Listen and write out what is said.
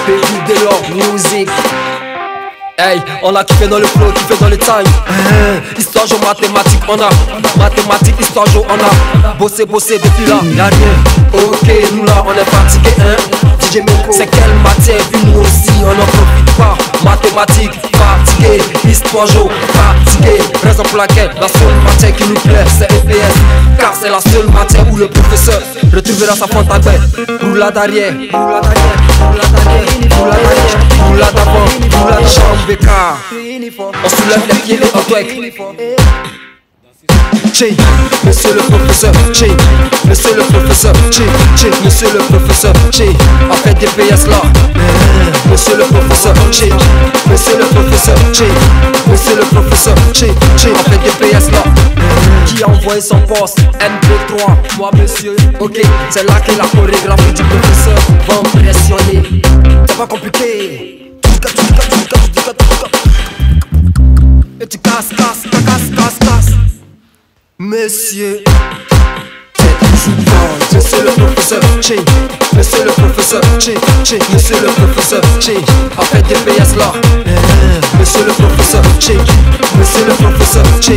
Baby de leur music. Hey, on a kiffé dans le flow, kiffé dans le time. Histoire géo mathématique, on a mathématiques, histoire géo, on a bossé depuis là, y'a rien. Ok, nous là, on est fatigué, hein. DJ Meko, c'est quelle matière, puis nous aussi, on en profite pas. Mathématiques, fatigué, histoire géo, fatigué. Raison pour laquelle la seule matière qui nous plaît, c'est EPS. Car c'est la seule matière où le professeur retrouvera sa fente à bain. Roulade arrière, roulade arrière, roulade arrière, roulade arrière, roulade avant, roulade chambre. On soulève les pieds et on twerk. Che, monsieur le professeur, che, monsieur le professeur, che, monsieur le professeur, che, on fait des PS là. Monsieur le professeur, che, monsieur le professeur, che, monsieur le professeur, che, on fait des PS là. Qui a envoyé son poste MP3, moi monsieur. Ok, c'est là que la chorégraphie du professeur va impressionner. C'est pas compliqué. Et tu casses. Monsieur, c'est souvent. Monsieur le professeur, che, monsieur le professeur, che, monsieur le professeur, che, on fait des PS là. Monsieur le professeur, che, monsieur le professeur, che.